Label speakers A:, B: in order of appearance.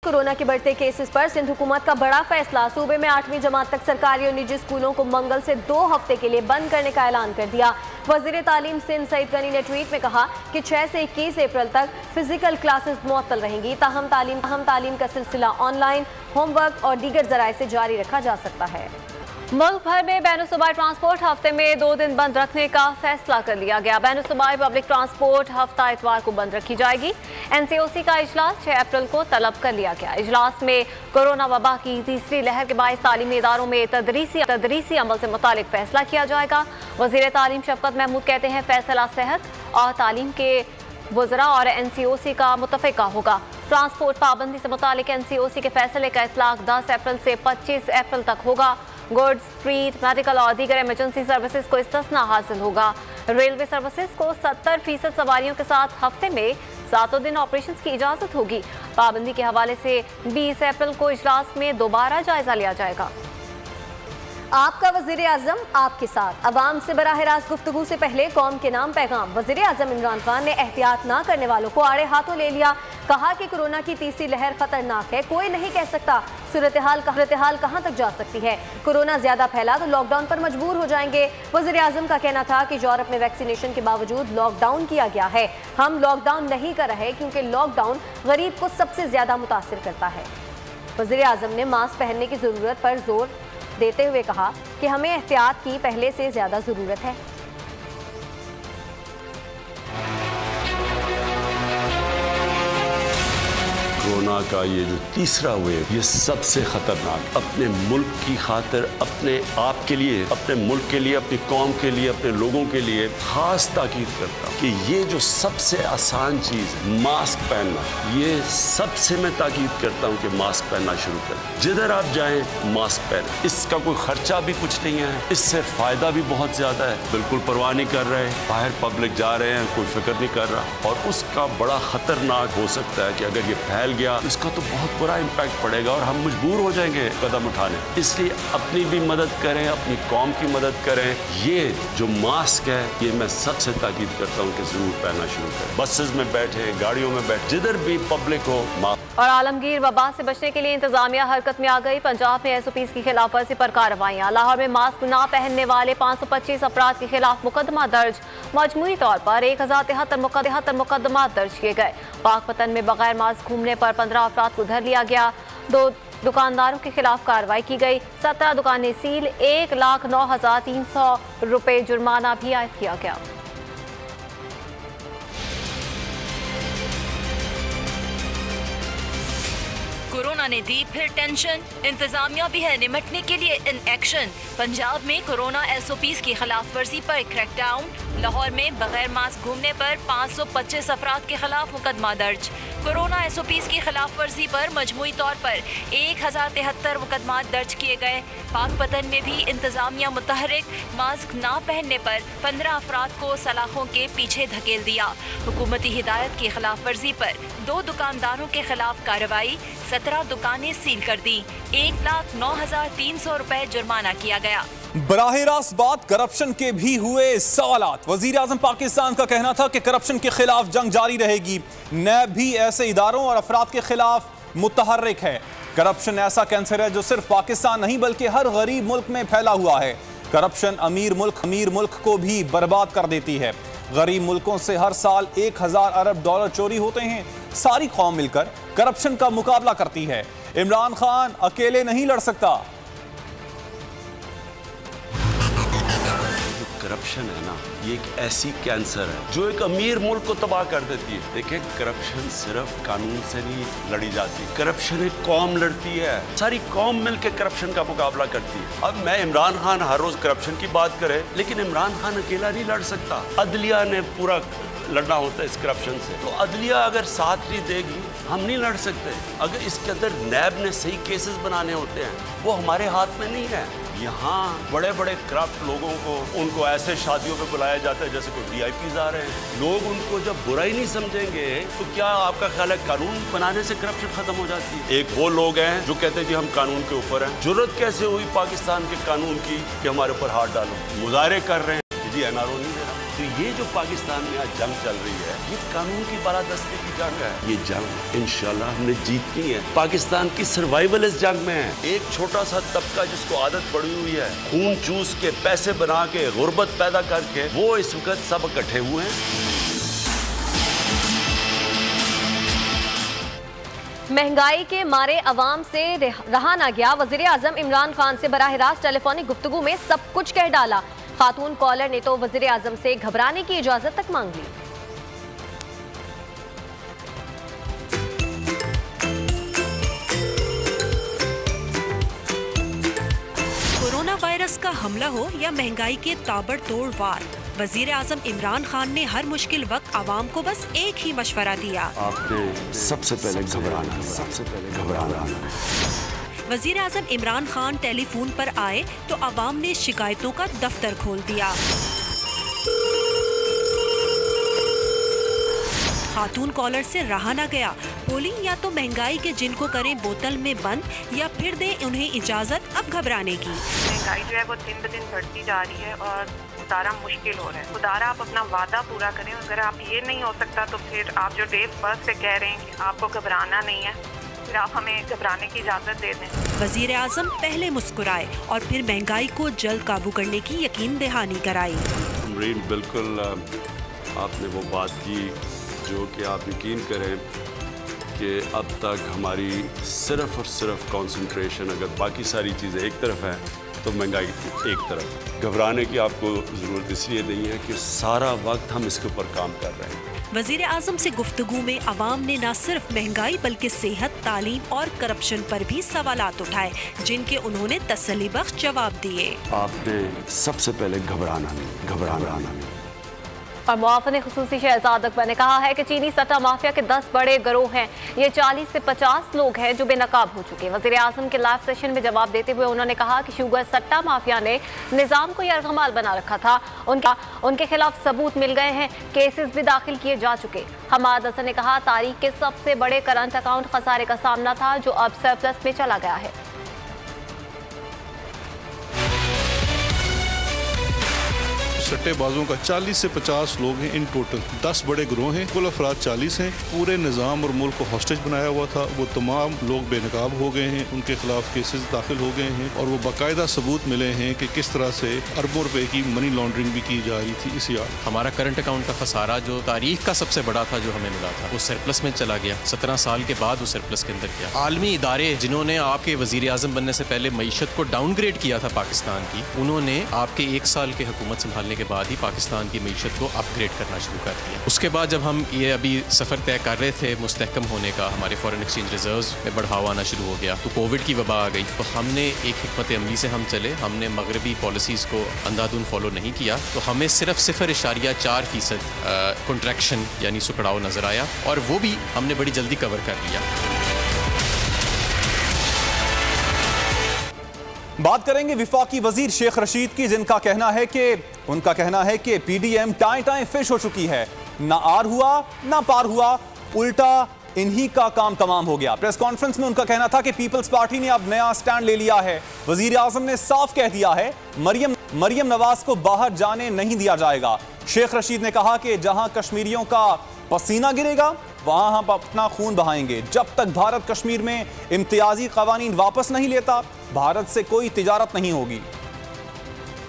A: Corona के बढ़ते cases पर सिंध हुकूमत का बड़ा फैसला। सूबे में 8वीं जमात तक सरकारी और निजी स्कूलों को मंगल से 2 हफ्ते के लिए बंद करने का ऐलान कर दिया। वजीर तालीम सिंध सईद गनी ने ट्वीट में कहा कि 6 से 21 अप्रैल तक फिजिकल क्लासेस मुअत्तल रहेंगी। ताहम तालीम का सिलसिला ऑनलाइन, होमवर्क और दीगर जराए से जारी रखा जा सकता है। मुल्क भर में बैनुसूबाई ट्रांसपोर्ट हफ्ते में 2 दिन बंद रखने का फैसला कर लिया गया। बैनुसूबाई पब्लिक ट्रांसपोर्ट हफ्ता इतवार को बंद रखी जाएगी। NCOC का इजलास 6 अप्रैल को तलब कर लिया गया। इजलास में कोरोना वबा की तीसरी लहर के बायस तालीमी इदारों में तदरीसी अमल से मुतालिक फैसला किया जाएगा। वजीर तालीम शफकत महमूद कहते हैं फैसला सेहत और तालीम के वज़रा और NCOC का मुतफ़िका होगा। ट्रांसपोर्ट पाबंदी से मुतालिक NCOC के फैसले का इतलाक 10 अप्रैल से 25 अप्रैल तक होगा। गुड्स, फ्रीट, मेडिकल और दीगर इमरजेंसी सर्विसेज को इस्तिस्ना हासिल होगा। रेलवे सर्विसेज को 70% सवारियों के साथ हफ्ते में 7 दिन ऑपरेशन की इजाज़त होगी। पाबंदी के हवाले से 20 अप्रैल को इजलास में दोबारा जायजा लिया जाएगा। आपका वज़ीर आज़म आपके साथ। अवाम से बराह रास्त गुफ्तगू से पहले कौम के नाम पैगाम। वज़ीर आज़म इमरान खान ने एहतियात ना करने वालों को आड़े हाथों ले लिया। कहा कि कोरोना की तीसरी लहर खतरनाक है, कोई नहीं कह सकता सूरत हाल कहां तक जा सकती है। कोरोना ज्यादा फैला तो लॉकडाउन पर मजबूर हो जाएंगे। वज़ीर आज़म का कहना था कि यूरोप में वैक्सीनेशन के बावजूद लॉकडाउन किया गया है। हम लॉकडाउन नहीं कर रहे क्योंकि लॉकडाउन गरीब को सबसे ज्यादा मुतासिर करता है। वज़ीर आज़म ने मास्क पहनने की जरूरत पर जोर देते हुए कहा कि हमें एहतियात की पहले से ज्यादा जरूरत है।
B: कोरोना का ये जो तीसरा वेव, ये सबसे खतरनाक, अपने मुल्क की खातिर, अपने आप के लिए, अपने मुल्क के लिए, अपनी कौम के लिए, अपने लोगों के लिए खास ताकीद करता हूँ कि ये जो सबसे आसान चीज मास्क पहनना, ये सबसे मैं ताकीद करता हूँ कि मास्क पहनना शुरू करें। जिधर आप जाएं मास्क पहनें। इसका कोई खर्चा भी कुछ नहीं है, इससे फायदा भी बहुत ज्यादा है। बिल्कुल परवाह नहीं कर रहे, बाहर पब्लिक जा रहे हैं, कोई फिक्र नहीं कर रहा। और उसका बड़ा खतरनाक हो सकता है कि अगर ये फैल गया इसका तो बहुत बुरा इम्पैक्ट पड़ेगा और हम मजबूर हो जाएंगे कदम उठाने। इसलिए अपनी भी मदद करें, अपनी कौम की मदद करें। ये जो मास्क है ये मैं सबसे ताकीद करता हूँ कि जरूर पहनना शुरू करें। बसेस में बैठे, गाड़ियों में बैठे, जिधर भी पब्लिक हो मास्क।
A: और आलमगीर वबा से बचने के लिए इंतजामिया हरकत में आ गई। पंजाब में SOPs की खिलाफ वर्जी पर कार्रवाइयां। लाहौर में मास्क ना पहनने वाले 525 अफराद के खिलाफ मुकदमा दर्ज। मजमूई तौर पर 1073 मुकदमा दर्ज किए गए। पाकपतन में बगैर मास्क घूमने पर 15 अफराद को धर लिया गया। 2 दुकानदारों के खिलाफ कार्रवाई की गई। 17 दुकानें सील, 1,09,300 रुपए जुर्माना भी आयद किया गया।
C: कोरोना ने दी फिर टेंशन, इंतजामिया भी है निमटने के लिए इन एक्शन। पंजाब में कोरोना SOPs की खिलाफ वर्जी पर क्रैकडाउन। लाहौर में बगैर मास्क घूमने पर 525 अफराद के खिलाफ मुकदमा दर्ज। कोरोना SOPs की खिलाफ वर्जी पर मजमूई तौर पर 1073 मुकदमा दर्ज किए गए। पाकपतन में भी इंतजामिया मुतहरिक। मास्क ना पहनने पर 15 अफराद को सलाखों के पीछे धकेल दिया। हुकूमती हिदायत की खिलाफ वर्जी पर 2 दुकानदारों के खिलाफ कार्रवाई। 17 दुकानें सील कर दी। 1,09,300 रुपए जुर्माना किया गया।
D: बराह रास्त बात करप्शन के भी हुए सवालात। वजीर आजम पाकिस्तान का कहना था कि करप्शन के खिलाफ जंग जारी रहेगी। नैब भी ऐसे इदारों और अफराद के खिलाफ मुतहर्रिक है। करप्शन ऐसा कैंसर है जो सिर्फ पाकिस्तान नहीं बल्कि हर गरीब मुल्क में फैला हुआ है। करप्शन अमीर मुल्क को भी बर्बाद कर देती है। गरीब मुल्कों से हर साल 1000 अरब डॉलर चोरी होते हैं। सारी कौम मिलकर करप्शन का मुकाबला करती है। इमरान खान अकेले नहीं लड़ सकता।
B: करप्शन है ना, ये एक ऐसी कैंसर है जो एक अमीर मुल्क को तबाह कर देती है। देखिए, करप्शन सिर्फ कानून से नहीं लड़ी जाती, करप्शन एक कौम लड़ती है। सारी कौम मिलकर करप्शन का मुकाबला करती है। अब मैं इमरान खान हर रोज करप्शन की बात करे, लेकिन इमरान खान अकेला नहीं लड़ सकता। अदलिया ने पूरा लड़ना होता है इस करप्शन से, तो अदलिया अगर साथ नहीं देगी हम नहीं लड़ सकते। अगर इसके अंदर नैब ने सही केसेस बनाने होते हैं, वो हमारे हाथ में नहीं है। यहाँ बड़े बड़े करप्ट लोगों को उनको ऐसे शादियों पे बुलाया जाता है जैसे कोई VIPs आ रहे हैं। लोग उनको जब बुरा ही नहीं समझेंगे तो क्या आपका ख्याल है कानून बनाने से करप्शन खत्म हो जाती है? एक वो लोग हैं जो कहते हैं कि हम कानून के ऊपर हैं। जरूरत कैसे हुई पाकिस्तान के कानून की कि हमारे ऊपर हाथ डालो? मुजाहरे कर रहे हैं, जी NRO नहीं दे रहा। तो ये जो पाकिस्तान में आज जंग चल रही है, ये कानून की बालादस्ती की जंग है। ये जंग इंशाल्लाह हमने जीतनी है। पाकिस्तान की सर्वाइवल इस जंग में है। एक छोटा सा तबका जिसको आदत पड़ी हुई है खून चूस के, पैसे बना के, गुर्बत पैदा करके, वो इस वक्त सब इकट्ठे हुए हैं।
A: महंगाई के मारे अवाम से रहा ना गया। वजीर आजम इमरान खान से बराह रास्त टेलीफोनिक गुफ्तगू में सब कुछ कह डाला। खातून कॉलर ने तो वजीर आजम से घबराने की इजाजत तक मांग ली।
E: कोरोना वायरस का हमला हो या महंगाई के ताबड़तोड़ वार, वजीर आजम इमरान खान ने हर मुश्किल वक्त आवाम को बस एक ही मशवरा दिया,
B: आपने सबसे पहले घबराना।
E: वजीर आजम इमरान खान टेलीफोन पर आए तो आवाम ने शिकायतों का दफ्तर खोल दिया। खातून कॉलर से रहा न गया, बोली या तो महंगाई के जिनको करें बोतल में बंद या फिर दें उन्हें इजाजत अब घबराने की।
F: महंगाई जो है वो दिन ब दिन बढ़ती जा रही है और उतारा मुश्किल हो रहा है। खुदारा आप अपना वादा पूरा करें। अगर आप ये नहीं हो सकता तो फिर आप जो डे फर्स्ट से कह रहे हैं कि आपको घबराना नहीं है, फिर आप हमें घबराने की इजाज़त दे दें।
E: वजीर आजम पहले मुस्कुराए और फिर महंगाई को जल्द काबू करने की यकीन दहानी कराई।
B: बिल्कुल आपने वो बात की जो कि आप यकीन करें कि अब तक हमारी सिर्फ और सिर्फ कंसंट्रेशन, अगर बाकी सारी चीज़ें एक तरफ हैं तो महंगाई एक तरफ। घबराने की आपको ज़रूरत इसलिए नहीं है कि सारा वक्त हम इसके ऊपर काम कर रहे हैं।
E: वजीर आजम से गुफ्तगू में अवाम ने न सिर्फ महंगाई बल्कि सेहत, तालीम और करप्शन पर भी सवालात उठाए, जिनके उन्होंने तसल्ली बख्श जवाब दिए।
B: आपने सबसे पहले घबराना नहीं।
A: और मुआफ़िन ख़ुसूसी शहजाद अकबर ने कहा है कि चीनी सट्टा माफिया के 10 बड़े गिरोह हैं। ये 40 से 50 लोग हैं जो बेनकाब हो चुके हैं। वज़ीर आज़म के लाइव सेशन में जवाब देते हुए उन्होंने कहा कि शुगर सट्टा माफिया ने निज़ाम को यरगमाल बना रखा था। उनके खिलाफ सबूत मिल गए हैं, केसेस भी दाखिल किए जा चुके। हमाद हसन ने कहा तारीख के सबसे बड़े करंट अकाउंट खसारे का सामना था जो अब सरप्लस में चला गया है।
G: सट्टेबाजों का 40 से 50 लोग हैं इन टोटल। 10 बड़े गिरोह हैं, कुल अफराद 40 हैं। पूरे निज़ाम और मुल्क को हॉस्टेज बनाया हुआ था। वो तमाम लोग बेनकाब हो गए हैं, उनके खिलाफ केसेस दाखिल हो गए हैं और वो बाकायदा सबूत मिले हैं कि किस तरह से अरबों रुपए की मनी लॉन्ड्रिंग भी की जा रही थी। इस याद
H: हमारा करंट अकाउंट का खसारा जो तारीख का सबसे बड़ा था जो हमें मिला था वो सरप्लस में चला गया। 17 साल के बाद वो सरप्लस के अंदर गया। आलमी इदारे जिन्होंने आपके वजीर आज़म बनने से पहले मईशत को डाउनग्रेड किया था पाकिस्तान की, उन्होंने आपके 1 साल के हुकूमत संभालने के बाद ही पाकिस्तान की मईशत को अपग्रेड करना शुरू कर दिया। उसके बाद जब हम ये अभी सफ़र तय कर रहे थे मुस्तहकम होने का, हमारे फॉरेन एक्सचेंज रिजर्व्स में बढ़ावा आना शुरू हो गया, तो कोविड की वबा आ गई। तो हमने एक हिकमत अमली से हम चले, हमने मगरबी पॉलिसीज़ को अंधाधुन फॉलो नहीं किया, तो हमें सिर्फ 0.4% कॉन्ट्रैक्शन यानी सुकड़ाव नज़र आया और वो भी हमने बड़ी जल्दी कवर कर लिया।
D: बात करेंगे विफाकी वजीर शेख रशीद की, जिनका कहना है कि पीडीएम टाएं फिश हो चुकी है। ना आर हुआ ना पार हुआ, उल्टा इन्हीं का काम तमाम हो गया। प्रेस कॉन्फ्रेंस में उनका कहना था कि पीपल्स पार्टी ने अब नया स्टैंड ले लिया है। वजीर आजम ने साफ कह दिया है मरियम नवाज को बाहर जाने नहीं दिया जाएगा। शेख रशीद ने कहा कि जहां कश्मीरियों का पसीना गिरेगा वहां हम अपना खून बहाएंगे। जब तक भारत कश्मीर में इम्तियाजी कवानीन वापस नहीं लेता, भारत से कोई तिजारत नहीं होगी।